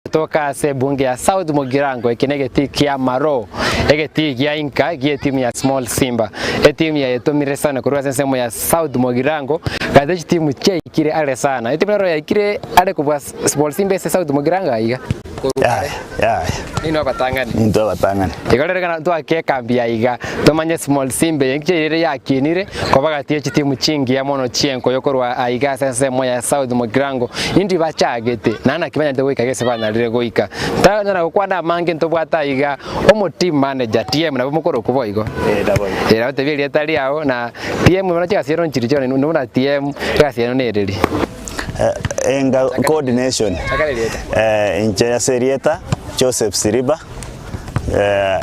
toka se bunge ya South Mugirango ekinegeti kia Maro egeti kia Inka gie timu ya Small Simba timu ya etomire sana kurwa sensemo ya South Mugirango kadechi timu che ikire ale sana timu ya ikire ale kubwa Small Simba se South Mugirango aiga ya ino batangani into batangani ikolere kana to ake kambia iga to manye Small Simba yenje ya kinire kobaga tie timu chingi ya mono chienko yokorwa aiga sensemo ya South Mugirango indi bachagete nana kimanya ndewe kagese bana rire goika tana kwanda mange ntobwata iga omo team manager TM na mukoro kuboigo daboy era tebili etali yao na TM mwana chika sero nchirichone nuna TM kasi eno nereri enga coordination inche ya serieta Joseph Siriba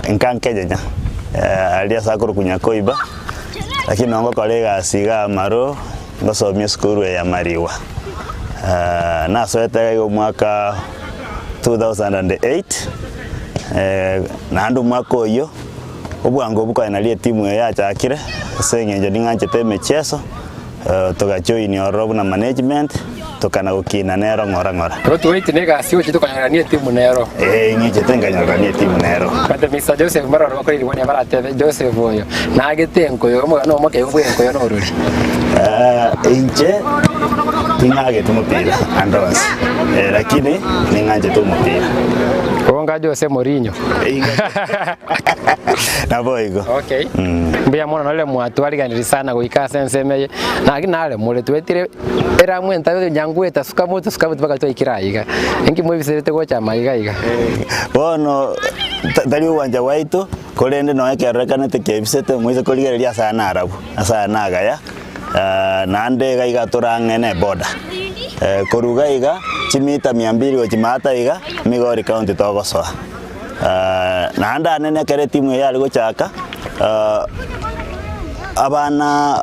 nkankeja alia sakuru kunyakoiba lakini nongo kolega siga Maro ngosomia skuru ya Mariwa na soeta yo mwaka 2008 na andu mwaka oyo obwango buko inalie timu ya chakire sengenje ninganchete mecheso togajoini orobu na management tokana gukina nero ngora rotu wait nega sio chito kanyarania timu nero ngiche tenganyarania timu nero kata Mr. Joseph Maro no kuri wani bara tebe Joseph oyo na agetenko yo no moke yo yo no ruri inche tinage tumupira andos lakini ninganje tumupira onga Jose Mourinho na boigo okay mbia mwana nole mwatu ganiri sana goika senseme na ginale mule twetire era mwenta yo nyangweta sukamutu baka to ikiraiga ingi mwivisete gocha maiga bono tali uwanja waitu kolende no ekerekana tekebisete mwize koligereria sana arabu sana gaya na ndega igaturangene boda koruga iga chimita 200 gochimata iga Migori County togosoa na anda nene kere timu yali gochaka abana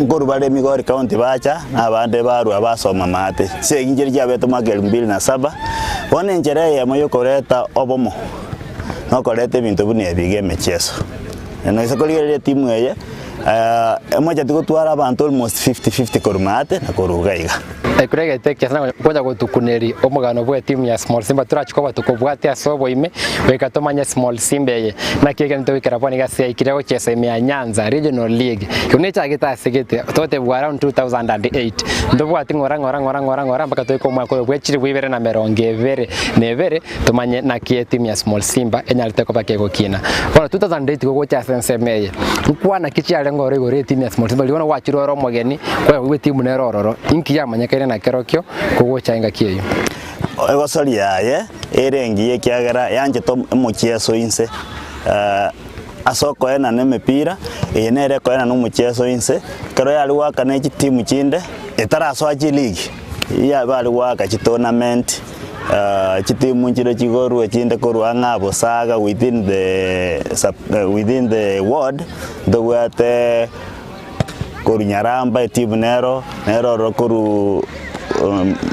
ngoro bale Migori County bacha abande baru abasoma mate se injiri jabeto magel 2007 one njere ya moyo koreta obomo no korete bintu bune bige mecheso no isokolire timu yeye moja tukutwara abantu almost 50-50 korumate na koruga iga kurege teke sana koja gutukuneri omugano bwe timu ya Small Simba turachikoba tukobwate asobo ime weka tomanya Small Simba ye na kege nto wikira bwani gasi ikirego chesa ya Nyanza Regional League kunecha gita sigete tote bwa around 2008 ndobwati ngora mpaka toiko mwako bwechiri bwibere na meronge vere nevere tomanye na kie timu ya Small Simba enyalite koba kego kina bona 2008 gogo cha sensemeye ukwana kichi alengore gore timu ya Small Simba liona wachiro ro mogeni kwa we timu nerororo inki yamanya na kerokyo kugo chainga kiyo egosori yaye erengiye kiagera yanje to mucheso inse asoko ena nemepira enere ko ena no mucheso inse kero yali waka na timu chinde etaraso achi league ya bali waka chi tournament chitimu chire chigoru chinde korwa ngabo saga within the ward dogwate koru Nyaramba timu nero koru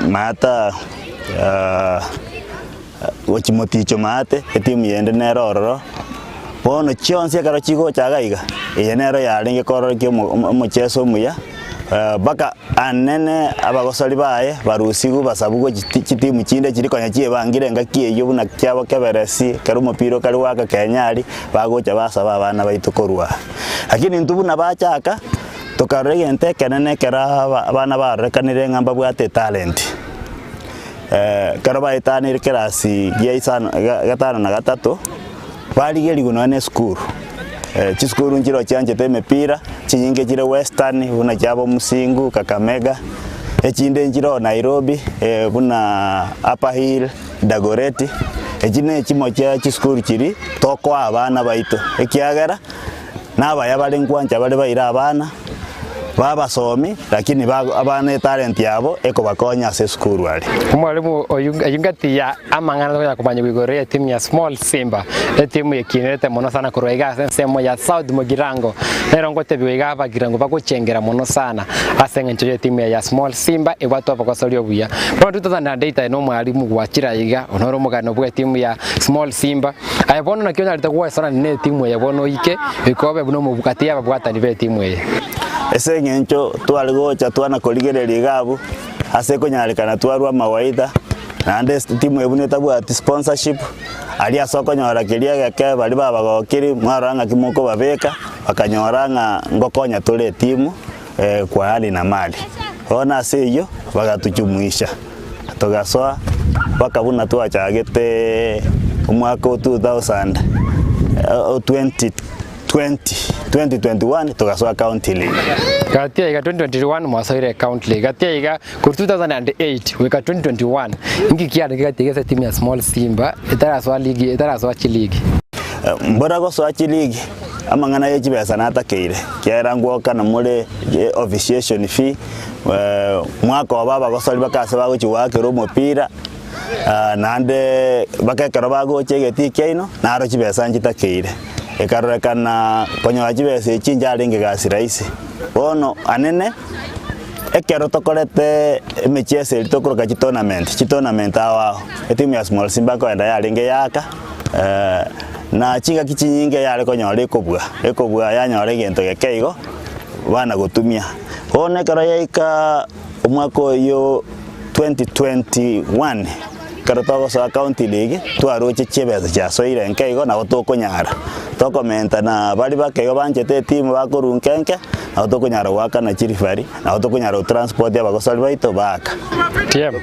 mata wachimoticho mate timu yende nero bono chionse karo chigo chagaiga nero yalinge koro kyo mucheso muya baka anene abagosori baye barusigu basabugo chitimu chinde chiri konya chie bangire ngakie yo buna kyabo keberesi karo mupiro kali waka kenyali bagocha basaba abana baitukorwa lakini ntubuna bachaka tokarege ntekenene kera abana barekanire ngamba bwate talent karaba itanire kerasi yeisana gatano na gatatu baligeri gunone school chiskuru njiro chanje temepira chinyinge chire western buna cyabo Musingu Kakamega echinde njiro Nairobi buna Upper Hill Dagoretti echine chimo cha chiskuru chiri toko abana baito ekiagera naba yabalengwanja bale baira abana babasomi lakini abana talent yabo eko bakonya se school wali mwalimu oyungati ya amangana ya kumanya wigore timu ya Small Simba timu yekinete mono sana kuroiga sensemo ya South Mugirango nerongo tebiga bagirango bakuchengera mono sana asengencho timu ya Small Simba egwato bakosolio buya bono 2008 no mwalimu gwachira iga onoro mugano bwe timu ya Small Simba ayebono nakiona litakuwa sana ne timu ya bono ike bikobe buno mubukati ya babwata ni timu ye ese ngencho twaligocha twana koligereria gabu ase konyalikana twarwa mawaidha nande timu ebuneta bwa sponsorship ali asoko nyora kiria gake bali baba gokiri mwaranga kimoko babeka bakanyoranga ngokonya tole timu kwa hali na mali ona seyo bagatuchumuisha tugasoa bakabuna twachagete umwaka 2021 tugasoa county league katia iga 2021 mwasoire county league katia iga ku 2008 weka 2021 ingi kiana kigategeza timu ya small Simba itaraswa league itaraswa chi league mbora go so chi league amangana yechi besa natakeire kierangwo kana mure officiation fee mwaka wa baba gosali bakase bagochi wakero mupira nande bakekero bagochegeti keino naro chibesa njitakeire ekarekana konyo chibesa chinja ringe gasi raisi bono anene ekero tokorete emechiese litokoroka tournament awa etimu ya small Simba ko enda yaringe yaka na chinga kichinyinge yale konyore ekobwa yanyore gento gekeigo bana gutumia one karo yaika umwaka yo 2021 karo togo sa county league twaroche chebeza cha soire nkeigo na otokonyara tokomenta na bali bakeigo banjete timu bakorunkenke na otokonyara waka na chirifari na otokonyara transport ya bagosali baito baka TM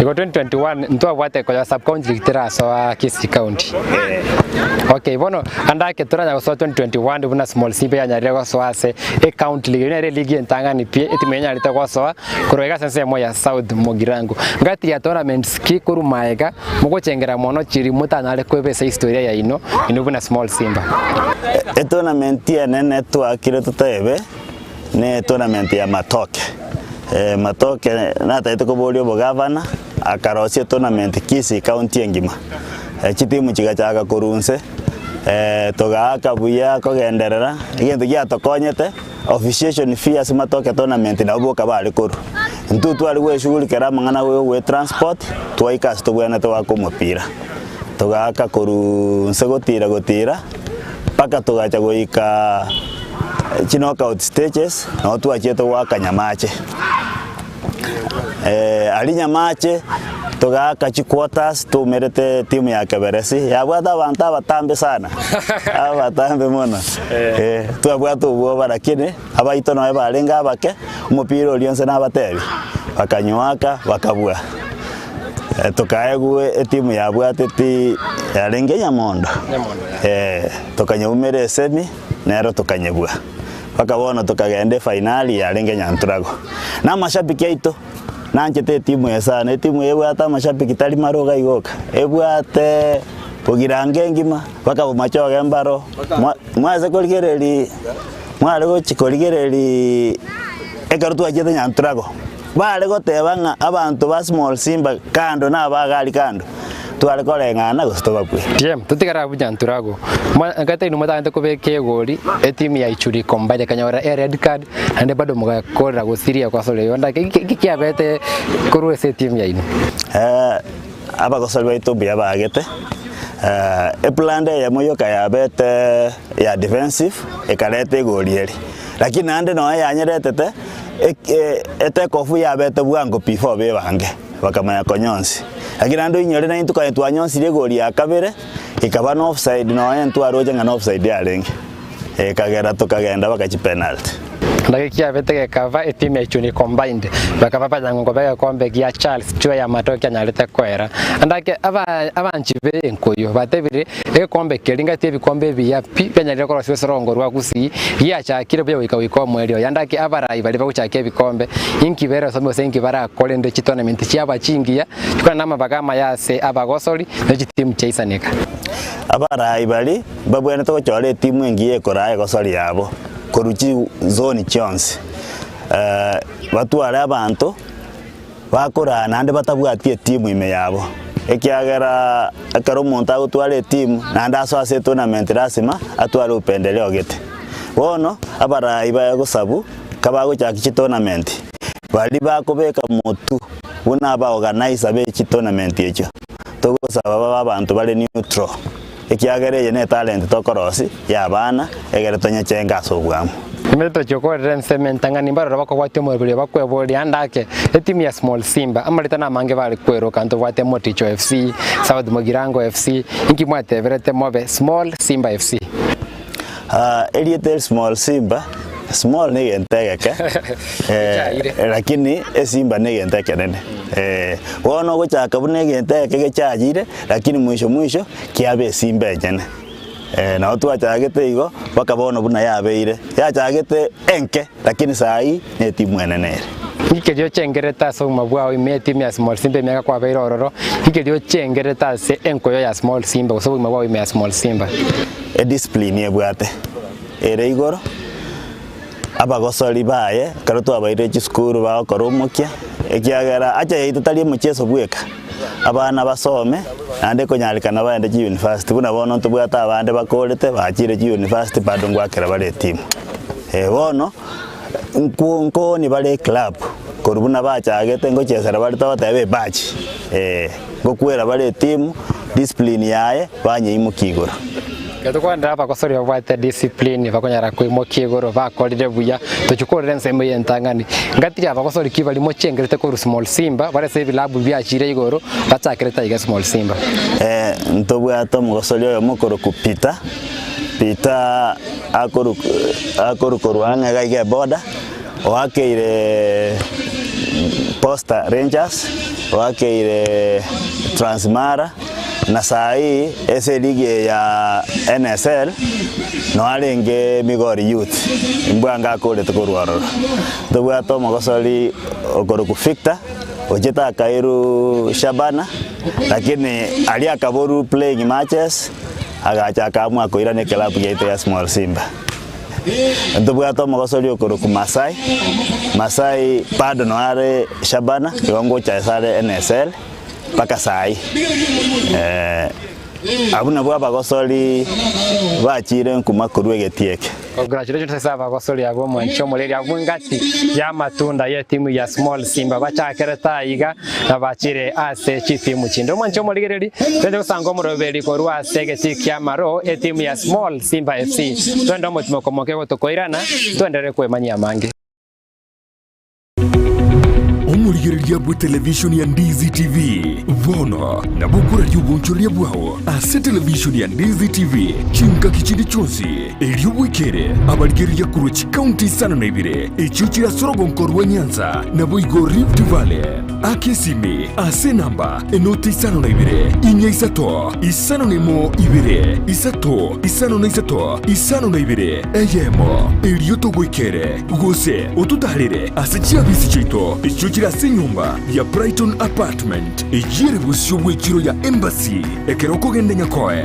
iko 2021 ntwa bwate kwa sub county league teraso Kisii county okay bono andake turanya so 2021 buna small Simba ya nyarego so ase county league ne league entangani pia etimenya litako so kurega sense moya south mogirango ngati ya tournaments kikuru maega mugochengera mono chiri mutanale kwebesa historia ya ino buna small Simba tournament ya nene twakire tutebe ne tournament ya matoke matoke na taito ko bolio bogavana akarosie tournament Kisii county engima chitimu chigachaga kurunse togaka buya kogenderera igento gya tokonyete officiation fee asimatoke tournament na uboka bali koru ntutu ali we shughuli kera mangana we transport twaika stobwana to wako mupira togaka kurunse gotira paka togacha goika knockout stages na twachete waka nyamache ali nyamache togaka quarters tumerete timu ya Keberesi yabwata abantu abatambe sana abatambe mona twabwata ubo barakine abaito no barenga bake umupira olionse nabatebi bakanywaka bakabwa tukaegue timu yabwateti yarenge Nyamondo tukanyumere semi nero tukanyebwa bakabona tukagende finali yarenge Nyanturago na mashabiki aito nanjete timu yesana timu yebwata mashabiki tali maroga igoka ebwate pogirange ngima bakabo machoga mbaro mwaze koligereri mwale go chikoligereri ekarutu ajete Nyanturago bale gotebanga abantu ba small Simba kando na bagali kando twale kolengana gustoba kwe TM tutigara Nyanturago ngate ino mata ndiko beke goli etimu ya Ichuri combine kanyora red card ande bado mugakora gusiria kwa sole yonda kikiabete kuru ese timu ya ino aba gosalwa itobia bagete eplande ya moyo kaya bete ya defensive ekalete goli eri lakini ande no yanyeretete kofu ya bete bwango before be bange bakamanya konyonsi lakini ando inyore na intuka twanyonsi ile goli ya kabere ikaba no offside no yentu aroje ngana offside ya lenge kagera tukagenda bakachi penalty ndakikia betege kava etimu ya Ichuri combined bakapapa nyango bega kombe ya Charles chwe ya matoke nyalete kwera andake abanchibe enkoyo batebire kombe kelinga tebi kombe biya penyalire ko rosoro rwa Gusii ya chakire byo wika mwelio yandake abarai bali bakuchake bikombe inkibera somo senki bara kolende tournament chiaba chingia tukana nama bagama yase abagosori na timu chaisanika abarai bali babwene to chole timu ngiye koraye gosori yabo koruchi zone chance batu ari abantu bakora nande batabwatie timu ime yabo ekiagera akaro monta gutware timu nande aswase tournament rasima atware upendeleo gete bono abara iba gusabu kabago chaki tournament bali bakobeka motu una ba organize be tournament echo togosaba abantu bali neutral ekiagere yene talent tokorosi ya bana egere tonya chenga sobwamu Imeto choko rensement tangani mbaro bako wate mo bile bakwe boli andake timu ya Small Simba amalita na mange bali kwero kanto wate mo Ticho FC South Mogirango FC inki mwate verete mobe Small Simba FC Eliete Small Simba small ni genteke lakini Simba ni genteke nene wono gochaka bune genteke gechajire lakini mwisho kiabe Simba ejene na watu wachagete igo bakabona buna yabeire yachagete enke lakini sai ni timu enenere Kikelio chengereta so mabwao ime timu ya Small Simba miaka kwa beira ororo kikelio chengereta se enkoyo ya Small Simba so mabwao ime ya Small Simba discipline yebwate ere igoro abagosori baye karuto abaire chiskuru ba koromokia ekiagera acha yitutali mucheso bweka abana basome ande konyalikana baende chi university buna bono tubwata abande bakorete bachire chi university bado ngwakera bale team bono nko ni bale club korubuna bachagete ngochesera bali tabatebe bachi ngokwera bale team discipline yaye banye imukigoro Kwanda abagosori babate discipline bakonyara kwimo kigoro bakorire buya tuchukorere nsemo yentangani ngati abagosori kibali mo chengerete ko Small Simba bare se bilabu byachire igoro batakireta iga Small Simba ntobwato mugosori yo mukoro kupita akoru korwanga gaige boda wakeire Posta Rangers wakeire Transmara na sai ese ligue ya NSL no alenge Migori Youth mbwanga kole tukorwaro tobwa to mogosoli okoro kufikta ojeta Kairu Shabana lakini ali akaboru playing matches agacha akamwa koirane club yetu ya Small Simba tobwa to mogosoli okoro ku Masai bado no are Shabana kiwango cha sare NSL paka sai abuna bwa bagosoli bachire nkumakuru egetieke Congratulations sasa bagosoli abo mwancho leri abungati ya matunda ya timu ya Small Simba bachakereta iga na bachire ase chitimu chindo mwancho moligeri twende kusango moroberi korwa segeti kiamaro timu ya Small Simba FC twende mutimo komoke gotokoirana twendere kwemanya mangi Omurigereria bwa television ya Ndizi TV vono na bukura yubunchuria bwao ase television ya Ndizi TV chinka kichindi chonsi elio wikere abaligereria kuru County sana na ibire echuchira sorogo nkorwa Nyanza na boigo Rift Valley akesime ase namba enoti sana na ibire inya isato isano nemo ibire isato isano na isato isano na ibire eyemo elio togwikere gose otutalire ase chiabisi chito echuchira ase nyumba ya Brighton Apartment ejire busyo bwekiro ya Embassy ekeroko gende nyakoe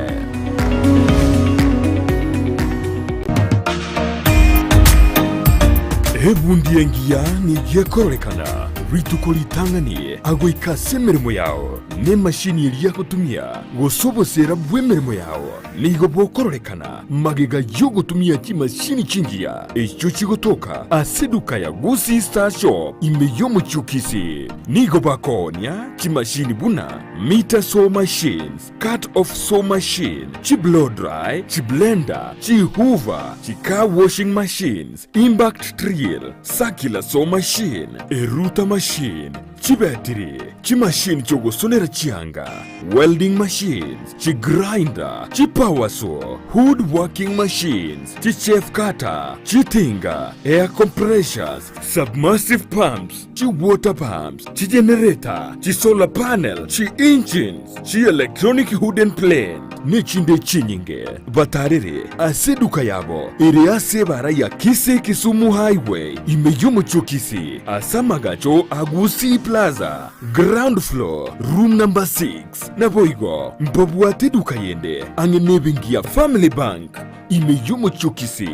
ebundi engia ni gyekorolekana ritukolitangani agoikase emirimo yao ne mashini iria gutumia gusobosera bw'emirimo yao nigo bwokorolekana magega yo gutumia chimashini chingia echo chigotoka aseduka ya Gusii Star Shop imeyo muchukisi nigo bakonia chimashini buna meter saw machines cut off saw machine chi blow dry chi blender chi hoover chi car washing machines impact drill circular saw machine eruta machine chi battery chi machine chogosonera chianga welding machines chi grinder chi power saw wood working machines chi chef cutter chi tinga air compressors submersive pumps chi water pumps chi generator chi solar panel chi engines chi electronic hood and plane ni chinde chinyinge batarire aseduka yabo iri ase bara ya Kisii Kisumu highway imeyomo chokisi asamagacho Gusii Plaza ground floor room number 6 na boigo mpabwate duka yende angenebengia Family Bank imeyomo chokisi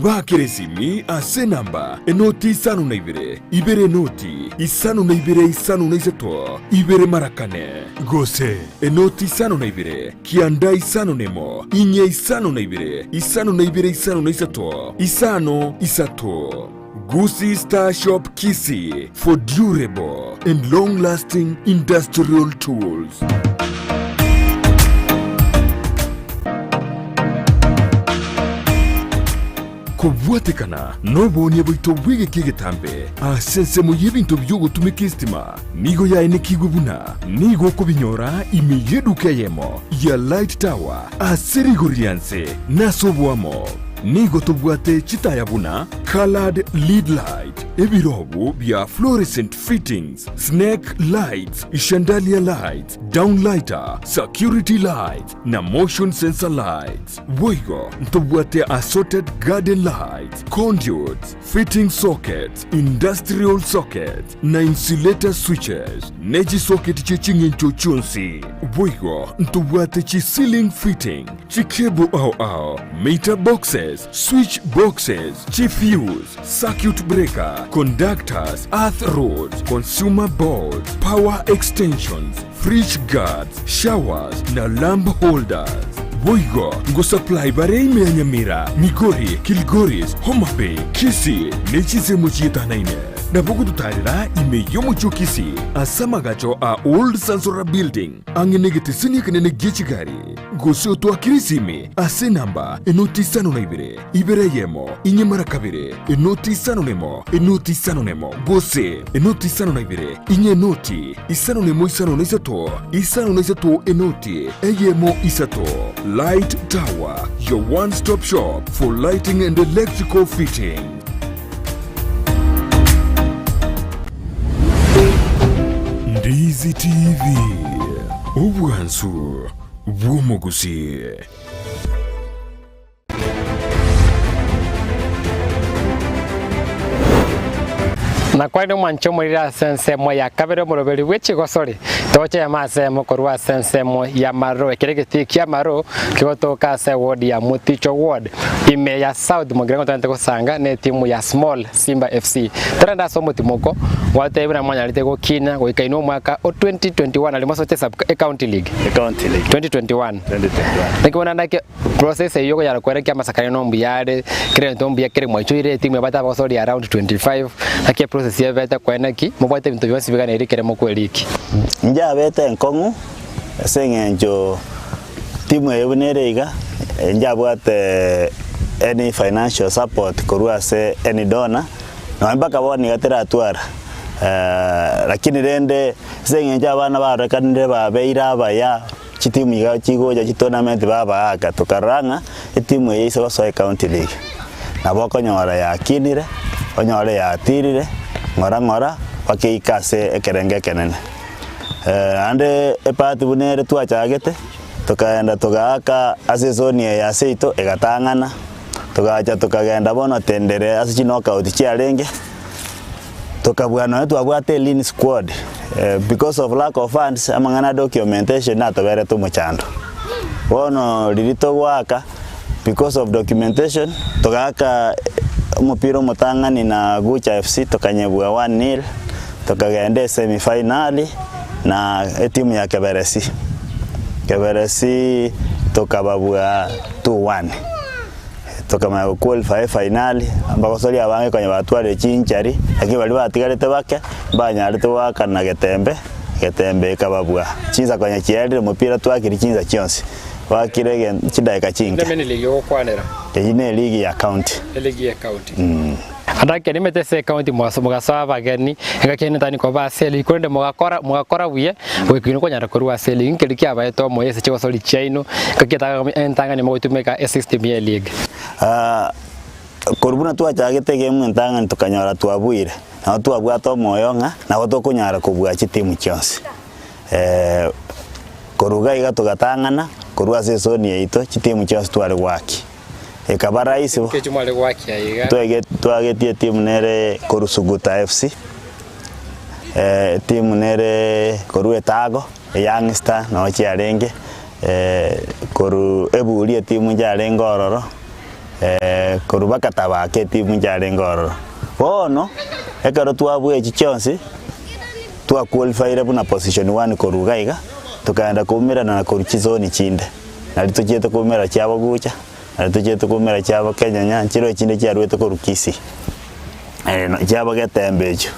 bakeresimi ase namba enoti isano na ibere noti isano na isano na isato ibere marakane gose enoti isano na kianda isano nemo inye isano na isano na isano na isato isano isato Gusii Star Shop Kisii for durable and long-lasting industrial tools. kubwatikana no bonie boito bwige kigetambe asense mu yebinto byogo tumikistima nigo ya enekigo buna nigo kubinyora imiyeduke yemo ya light tower aserigorianse nasobwamo nigo tubwate chitaya buna colored lead light ebirobu bya fluorescent fittings snake lights chandelier lights downlighter security lights na motion sensor lights boigo tubwate assorted garden lights conduits fitting sockets industrial sockets na insulator switches neji socket chechingencho chonsi boigo tubwate chi ceiling fitting chi cable au meter boxes switch boxes, fuse, circuit breaker, conductors, earth rods, consumer boards, power extensions, fridge guards, showers na lamp holders. Boigo, go supply bare ime Nyamira, Migori, Kilgoris, Homa Bay, Kisii, nechize mochita naine. Na bogu tutarira ime yomucho Kisii, asamagacho a old Sansora building, angenegete sini kanene gechigari. Gusii otua kirisime, ase namba, enoti sano na ibere yemo, Nyamira kabire, enoti sano nemo, Gusii, enoti sano na inye noti, isano nemo isano na isato enoti, eyemo isato. Light Tower, your one-stop shop for lighting and electrical fitting. Ndizi TV, Ubwansu, Gusii. na kwani mwanchomo ila sensemo ya kabere morobeli we Chigosori toche ya masemo korwa sensemo ya maro ekirege ya maro kigotoka se ward ya Muticho ward ime ya South Mogrengo tante kusanga ne timu ya Small Simba FC taranda somo timoko wate ibra mwanya litego kina goikaino mwaka 2021 alimoso chesa county league 2021 nikona ndake process yoko ya kwereka masakani no mbiyade kire ntombi ya kire mwacho ile timu ya bata Bosori around 25 akia process ya beta kwenaki mubate bintu byose bigana iri kire moko eliki nja beta enkongu sengenjo timu yebunerega nja bwate any financial support korwa se any donor no mpaka boni gatera atwara lakini rende sengenja abana barekanire babeira baya chitimu ya chigoja chitonament baba aka tukaranga itimu ye Gisesa county league naboko nyora ya kinire onyore ya tirire ngora bakikase ekerenge kenene ande epati bunere twachagete tukaenda tugaka asezoni ya seito egatangana tugacha tukagenda bono tendere asichi knockout chiarenge tukabwana twabwate lean squad because of lack of funds amangana documentation na tobere tumuchando bono lirito gwaka because of documentation tugaka umupira mutangani na Gucha FC tukanyebwa 1-0 tukagenda semi-finali na timu ya Keberesi tukababwa 2-1 tukama qualify finali ambako sori abange kwenye batwale chinchari lakini bali batigarete bake banyarete waka na getembe kababwa chinza kwenye chiari umupira twakiri chinza chionse wakirege chidaika chinga ndemeni ligi okwanera ine ligi ya county andake nimete se county mugasaba bageni ngakene tani ko baseli ikonde mugakora buye wekino konyara korwa seli inkiriki abayeto moyese Chigosori chaino kakita entangani mogutumeka system ya league korubuna twachagete game entangani tukanyara twabwire na twabwato moyonga na gotokunyara kubwa chitimu chonse koruga iga tugatangana korwa sesoni yeito chitimu chonse twari gwaki ekabara isi kechumale gwaki aiga twagetie timu nere korusuguta FC timu nere koru etago youngster no chiarenge koru eburie timu jarengo ororo koru bakataba ke timu jarengo ororo bono ekaro twabwe chichonsi twa qualify buna position 1 koru gaiga tukaenda kumira na koru chizoni chinde nali tuchete kumira cyabo gucha tuchete kumira cyabo Kenya nyanchiro chinde cyarwete koru Kisii cyabo getembejo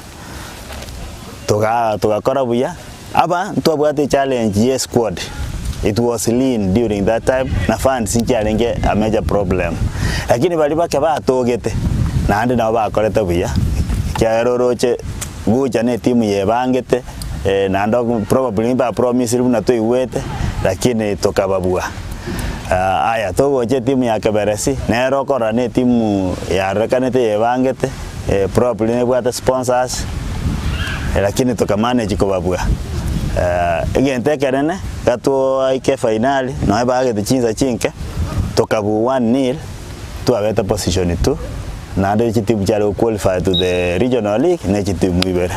tugakora buya aba twabwate challenge ye squad it was lean during that time na funds inkialenge a major problem lakini bali bake batogete na andi na bakorete buya kyaroroche gucha ne timu yebangete na ndo probably ba promise na toiwete lakini tokababua aya togoche timu ya Keberesi nero kora ne timu ya rekanete yebangete probably ne bwata sponsors lakini tokamanage kubabua again tekerene gato ike finali no bagete chinza chinke tokabu 1-0 tuabeta position 2 na ndio timu chale qualify to the regional league ne timu ibere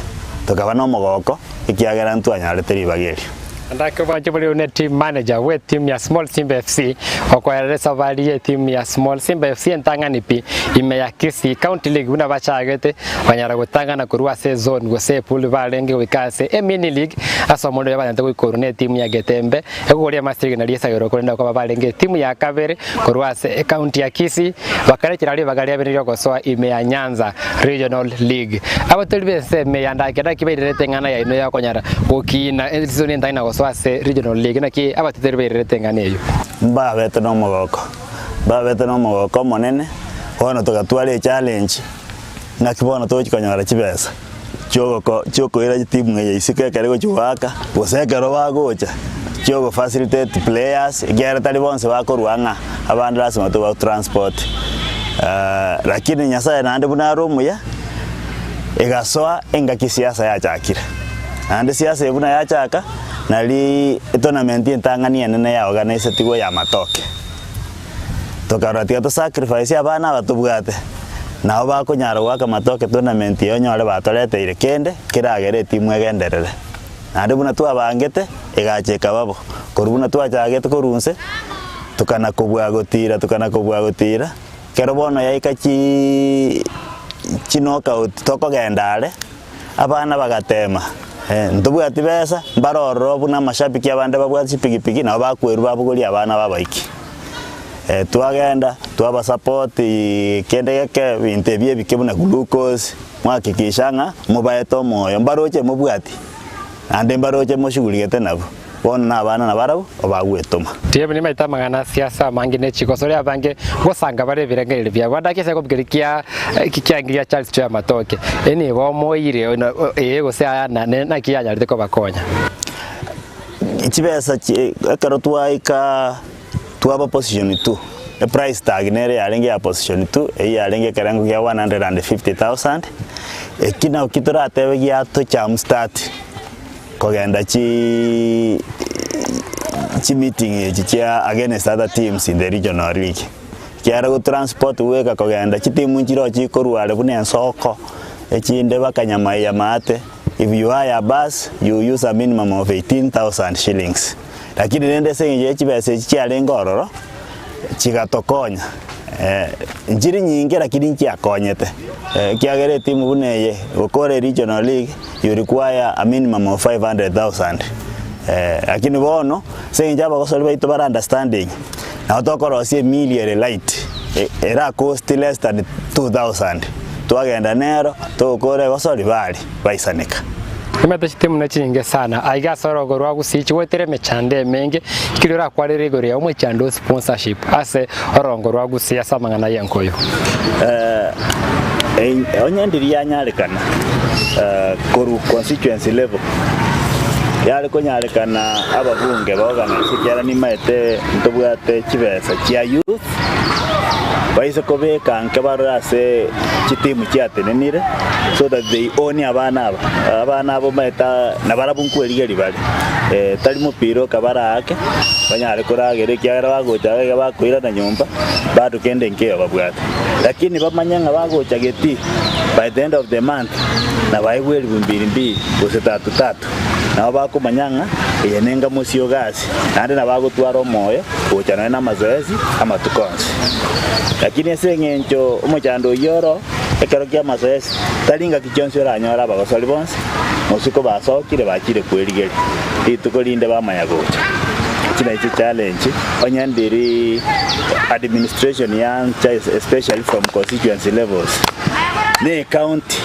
tokaba no mogoko ikiagera ntu anyarete ribageri ndake bajibuli une team manager we team ya Small Simba FC okweresa bali team ya Small Simba FC ntanganipi ime ya Kisii County League una bachagete banyara gutangana kurwa season gose pool balenge wikase mini league asomondo yabante kuikorune team ya Getembe egoria master na liesa yoro kwenda kwa balenge team ya Kabere kurwa se county ya Kisii bakarekira ali bagalia beniro gosoa ime ya Nyanza Regional League abatolibe se me yandake dakibirete ngana ya ino ya konyara gukina season ntana swase regional league na ki abatiterberere tenganeyo mbabete no mogoko monene ono togatwale challenge na kibono tochikonyara chibesa choko ira timu ya isike karego chuwaka gosekero bagocha choko facilitate players igera tali bonse bakorwanga abandu lazima to transport lakini nyasaye nande buna romu ya igasoa enga kisiasa ya chakira ande siasa ebuna ya chaka nali tournament intangania nene ya organize tigo ya matoke tokaratia to sacrifice abana batubwate nao bakonyara gwaka matoke tournament yonyore batolete ire kende kiragere timu egenderere nande buna twabangete igacheka babo korubuna twachagete korunse tukana kobwa gotira kero bono yaika chinoka tokogendare abana bagatema ntubwati besa mbaroro buna mashabiki abande babwati pigipigi na bakweru babugoli abana babaiki twagenda twaba support kendeke bintebye bikebuna glucose mwakikishanga mubayeto moyo mbaroche mubwati ande mbaroche mushuguligete nabo bona abana nabarabu obagwetoma tiye bini maita magana siasa mangine Chigosori abange gosanga bare birengere bya badakese ko bwirikia kikiangiria Charles Choya matoke eni bo moire yego se na kiyanya rite ko bakonya ikibesa ekaro twaika twaba position 2 the price tag nere yarenge ya position 2 yarenge karango ya 150,000 ekina ukitora atebe ya to cham start kogenda chi meeting chia against other teams in the regional league kiara go transport weka kogenda chi timu njiro chi korwale bune soko echinde bakanyama ya mate if you hire a bus you use a minimum of 18,000 shillings lakini nende senje chibese chiale ngororo chigatokonya njiri nyingi lakini nchiakonyete kiagere timu buneye ukore regional league you require a minimum of 500,000 lakini bono senje abagosori baito bara understanding na otokorosie million light era cost less than 2,000 twagenda nero tokore gosori bali baisanika Kimete timu na chinge sana aiga sorogo rwa Gusii chiwetere mechande menge kirora kwarere gore ya umechando sponsorship ase orongo rwa Gusii asamangana yankoyo onyandiri yanyarekana koru constituency level yale konyarekana ababunge baorganize kyara ni maete ntobwate kibesa kya youth baise kobeka nke barase kitimu kyatenenire so that they own abana abo maeta na barabunku erigeri bali tali mupiro kabara ake banyare koragere kyara bagocha bakoira na nyumba bado kende nke babwata lakini bamanyanga bagocha geti by the end of the month na baigweri 22 gose 3 na bako manyanga yenenga musio gasi nande na bago twaro moyo gocha na mazoezi ama tukonse lakini ese ngencho umuchando yoro ekero kya mazoezi talinga kichonso ranyora abagosori bonse musiko basokire bakire kwerigeri itukolinde bamanya gocha kina iki challenge onyandiri administration young especially from constituency levels the county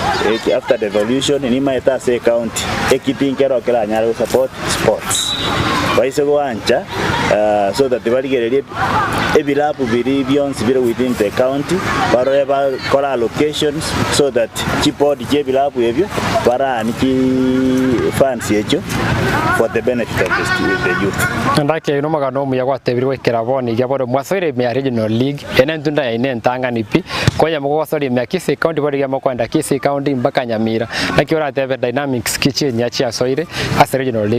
after the devolution ni maeta say county ekitingero kera nyaro support sports baise go ancha so that barigererie ebilabu biri byonsi biri within the county bareba kora allocations so that chipod jebilabu ebyo baraniki funds echo for the benefit of the youth. Ndake no magano mu yagwatebiri wekera boni yaboro mwasoire me regional league ene ntunda ya ine ntanga nipi konya mugosori me Kisii county bari ya makwanda Kisii county mpaka Nyamira nakiora tebe dynamics kichi nyachi asoire as regional league.